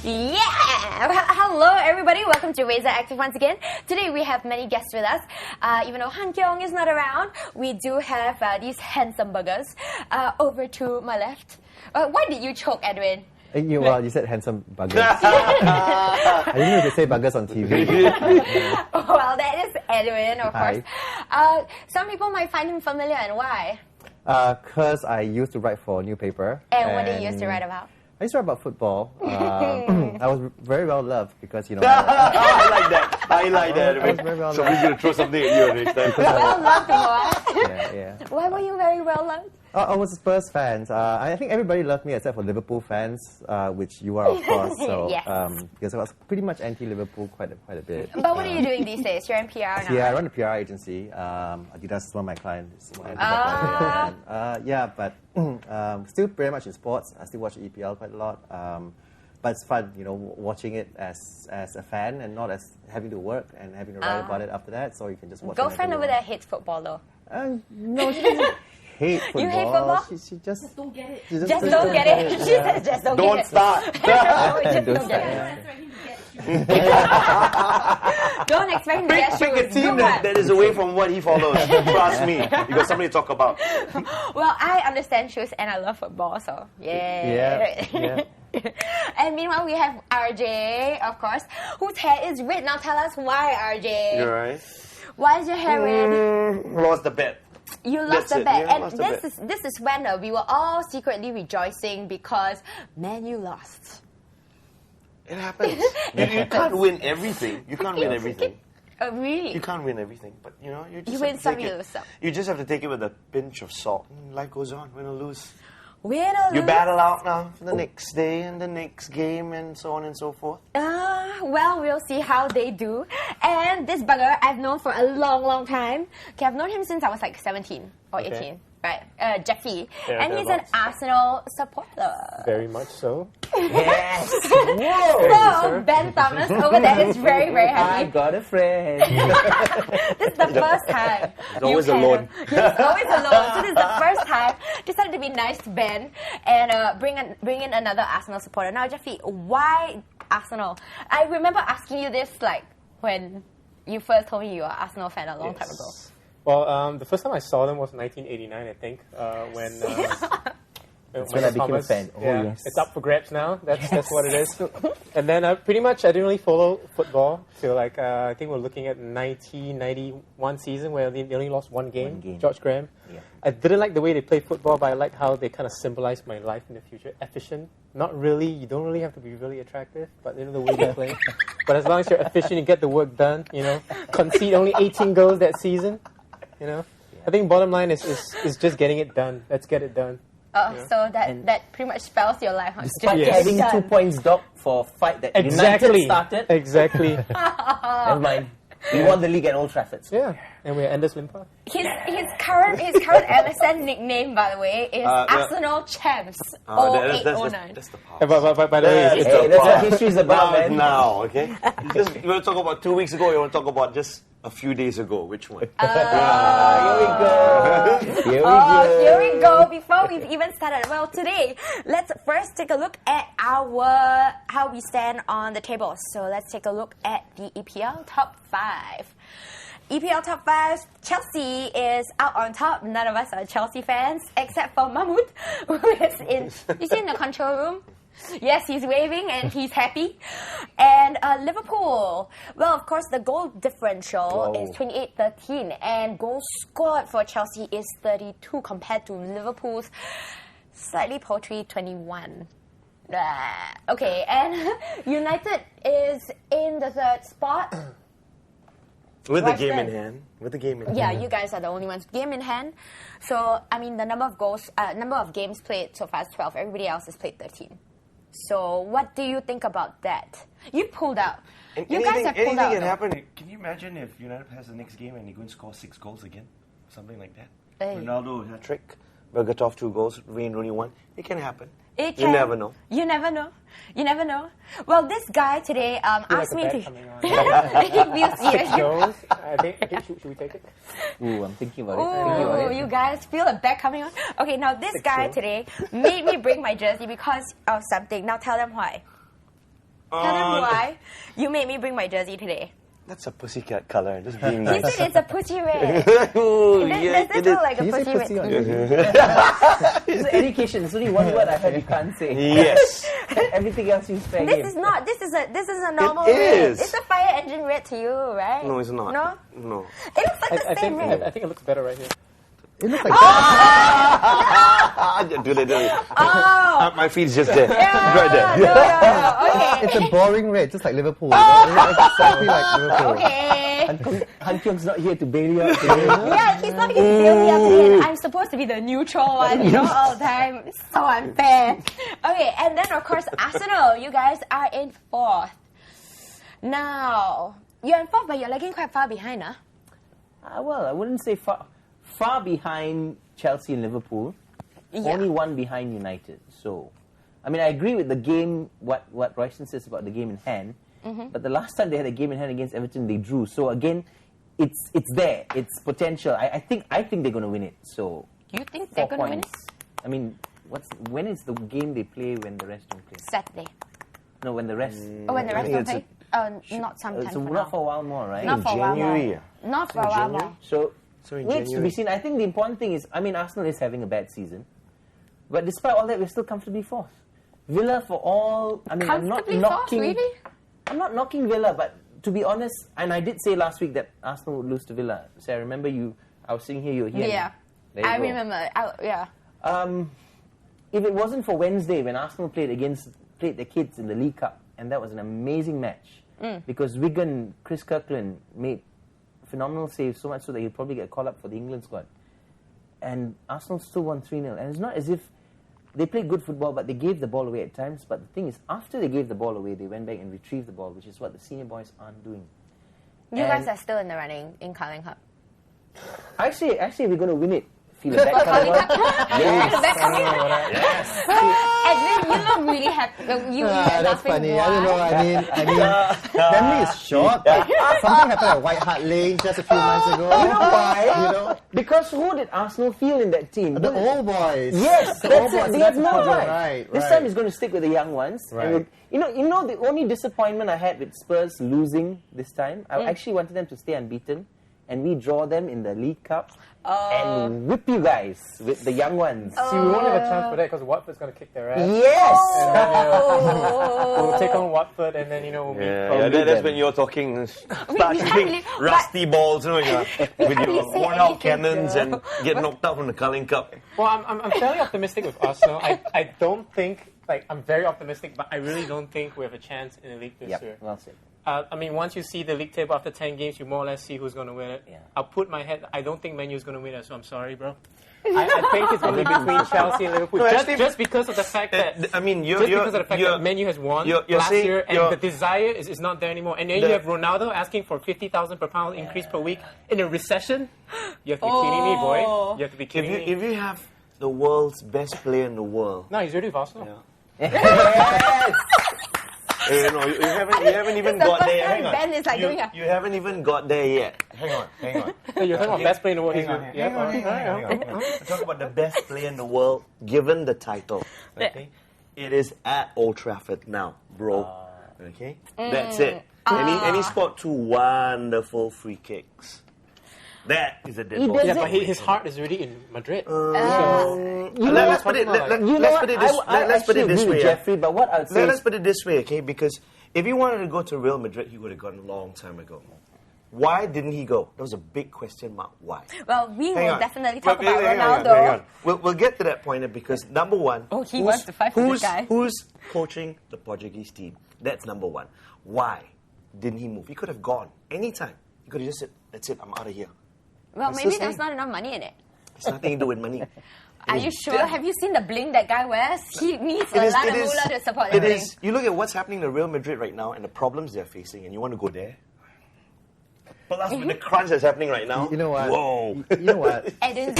Yeah! Hello everybody, welcome to Razoractive once again. Today we have many guests with us. Even though Han Kyung is not around, we do have these handsome buggers. Over to my left. Why did you choke, Edwin? You said handsome buggers. I didn't know you could say buggers on TV. Well, that is Edwin, of Hi. course. Some people might find him familiar, and why? Because I used to write for a newspaper. And what did you used to write about? I used to write about football. I was very well loved because, I like that. I like that. I was very well Somebody's going to throw something at you next time. Well loved, what? Yeah. Why were you very well loved? I was a Spurs fan. I think everybody loved me except for Liverpool fans, which you are, of course. So, Yes. because I was pretty much anti-Liverpool quite a bit. But what are you doing these days? You're in PR now. Yeah, I run a PR agency. Adidas is one of my clients. But still very much in sports. I still watch EPL quite a lot. But it's fun, watching it as a fan and not as having to work and having to write about it after that. So you can just watch it. Girlfriend over there hates football though. No, she doesn't hate football. You hate football? She just Don't get it. She Just don't get it. She says just don't get Don't it. start. No, just Don't don't start, get it. Don't expect him to get Pick a shoes. team Good one. that is away from what he follows. Trust me. You got something to talk about. Well, I understand shoes and I love football, so Yeah. And meanwhile, we have RJ, of course, whose hair is red. Now tell us why, RJ. You're right. Why is your hair red? Lost the bet. You lost That's the it, bet. yeah, And lost the this is when we were all secretly rejoicing because, man, you lost. It happens. You can't win everything. You can't win everything. Oh, really? You can't win everything. But, you just You have win to some, take you it. lose some. You just have to take it with a pinch of salt. Life goes on. Win or lose. Win or You lose? battle out now for the next day and the next game and so on and so forth. Well, we'll see how they do. And this bugger I've known for a long, long time. Okay, I've known him since I was like 17 or 18. Right, Jeffy. Yeah, and he's an thereabouts. Arsenal supporter. Very much so. Yes. So, Ben Thomas over there is very, very I happy. got a friend. This is the first time. He's always you can- alone. He's always alone. So this is the first time. Decided to be nice to Ben and bring in another Arsenal supporter. Now, Jeffy, why Arsenal? I remember asking you this when you first told me you were an Arsenal fan a long time ago. Well, the first time I saw them was 1989, I think, when when I became a fan. Oh, yeah, yes. it's up for grabs now. That's what it is. And then pretty much I didn't really follow football till I think we're looking at 1991 season where they only lost one game. George Graham. Yeah. I didn't like the way they played football, but I liked how they kind of symbolized my life in the future. Efficient, not really. You don't really have to be really attractive, but the way they play. But as long as you're efficient, you get the work done. Concede only 18 goals that season. I think bottom line is just getting it done. Let's get it done. So that pretty much spells your life. Huh? Despite Just having done. 2 points docked for a fight that Exactly. United started. Exactly. Never mind. We won the league at Old Trafford. So. Yeah. And we're Anders Limpa. His current MSN nickname, by the way, is Arsenal Champs 0809. That's the past. But by the way, it's Hey, that's what history's about, Now, man. now, okay? You want to talk about 2 weeks ago, or you want to talk about just a few days ago? Which one? Here we go. Here we go. Before we've even started, well, today, let's first take a look at how we stand on the table. So let's take a look at the EPL Top 5. EPL Top 5, Chelsea is out on top. None of us are Chelsea fans, except for Mahmood, who is in the control room. Yes, he's waving and he's happy. And Liverpool, well, of course, the goal differential is 28-13, and goals scored for Chelsea is 32 compared to Liverpool's slightly paltry 21. Okay, and United is in the third spot. With the Right game in then. hand. With the game in hand. Yeah, you guys are the only ones. Game in hand. So, I mean, the number of games played so far is 12. Everybody else has played 13. So, what do you think about that? You pulled out. You guys have pulled anything out. can though. happen. Can you imagine if United has the next game and you're going to score 6 goals again? Something like that. Hey. Ronaldo hat-trick. Berbatov 2 goals. Wayne Rooney 1. It can happen. It You can. never know. You never know. You never know. Well, this guy today asked me to. coming on. He feels serious. Goals. I think should we take it? Ooh, I'm thinking about it. Ooh, you guys feel a bet coming on? Okay, now this guy today made me bring my jersey because of something. Now tell them why. Tell them why you made me bring my jersey today. That's a pussycat color. Just being He nice. said it's a pussy red. Ooh, Does this look like a Can you say pussy pussy on red? your It's education. There's only one word I heard you can't say. Yes. Everything else is fair This game. is not. This is a normal It red. is. It's a fire engine red to you, right? No, it's not. No. No. It looks like the same red. I think it looks better right here. It looks like Do it. Oh. My feet's just there. Yeah, Right there. no. Okay. it's a boring red, just like Liverpool. It's exactly like Liverpool. Okay. Han Kyung's not here to bail you out today. Yeah, he's not here to bail me up today, and I'm supposed to be the neutral one, all the time. It's so unfair. Okay, and then of course Arsenal. You guys are in 4th. Now you're in 4th, but you're lagging quite far behind, huh? Well, I wouldn't say far behind Chelsea and Liverpool. Yeah. Only one behind United. So, I mean, I agree with the game, what Royston says about the game in hand. But the last time they had a game in hand against Everton, they drew. So again, it's there. It's potential. I think they're going to win it. So You think they're 4 going to win points. it? I mean, when is the game they play when the rest don't play? Saturday. No, when the rest. Oh, when the I rest think don't play? Not sometime So for not now. for a while more, right? Not for a while January, more. Not for a while January? more. So in waits to be January. seen. I think the important thing is, I mean, Arsenal is having a bad season, but despite all that, we're still comfortably 4th. Villa, for all, I mean, I'm not Comfortably 4th, knocking. really? I'm not knocking Villa, but to be honest, and I did say last week that Arsenal would lose to Villa. So I remember I was sitting here, you were here. Yeah. There you I go. remember. Yeah. If it wasn't for Wednesday when Arsenal played the kids in the League Cup, and that was an amazing match because Wigan, Chris Kirkland made phenomenal saves, so much so that he'll probably get called up for the England squad. And Arsenal still won 3-0. And it's not as if they played good football, but they gave the ball away at times. But the thing is, after they gave the ball away, they went back and retrieved the ball, which is what the senior boys aren't doing. You And guys are still in the running in Carling Cup. Actually, we're going to win it. Feel the back coming on. And then you look really happy. You That's laughing. funny. Why? I don't know. I mean, memory is short. But something happened at White Hart Lane just a few months ago. You know why? You know, Because who did Arsenal feel in that team? the old boys. Yes, the that's old it. boys. They That's have the no problem. right. Right. This time he's going to stick with the young ones. Right. And you know, the only disappointment I had with Spurs losing this time, I actually wanted them to stay unbeaten, and we draw them in the League Cup and whip you guys with the young ones. See, we won't have a chance for that because Watford's going to kick their ass. Yes. We'll take on Watford and then, we'll be That's when you're talking, start shooting rusty balls, with your say worn out anything, cannons though. and get knocked out from the Carling Cup. Well, I'm fairly optimistic with Arsenal. I don't think, I'm very optimistic, but I really don't think we have a chance in the league this year. Yep, well said. I mean, once you see the league table after 10 games, you more or less see who's going to win it. Yeah. I'll put my head, I don't think Man U is going to win it, so I'm sorry, bro. I think it's going to be between Chelsea and Liverpool. No, just, actually, just because of the fact that... I mean, just because of the fact that Man U has won you're last saying year, and you're- the desire is not there anymore. And then you have Ronaldo asking for 50,000 per pound increase per week in a recession. You have to be kidding me, boy. You have to be kidding me. If you have the world's best player in the world, No, he's already with Arsenal. Yes. you haven't even It's the got first there. time Hang on. Ben is like doing a- You haven't even got there yet. Hang on. Hey, you're talking about best player in the world. He's Hang on, with... hang on, hang on. Talk about the best player in the world, given the title. Okay, it is at Old Trafford now, bro. Okay, that's it. And he scored 2 wonderful free kicks. That is a dead He ball. does Yeah, it- but his heart is already in Madrid. Let's put it. Let's put it this. Let's put it this way. Jeffrey, but what I'd say Let's put it this way, okay? Because if he wanted to go to Real Madrid, he would have gone a long time ago. Why didn't he go? That was a big question mark. Why? Well, we Hang will on. definitely talk Hang about on, Ronaldo. hang on. We'll get to that point because number one, Oh, he wants to fight for this guy. Who's coaching the Portuguese team? That's number one. Why didn't he move? He could have gone anytime. He could have just said, "That's it, I'm out of here." Well, That's maybe the there's thing. not enough money in it. It's nothing to do with money. Are you sure? Have you seen the bling that guy wears? He needs a It is- lot it of is- moolah to support it that bling. is. You look at what's happening to Real Madrid right now and the problems they're facing, and you want to go there. Plus, with the crunch that's happening right now. You know what? Whoa. You know what? And then-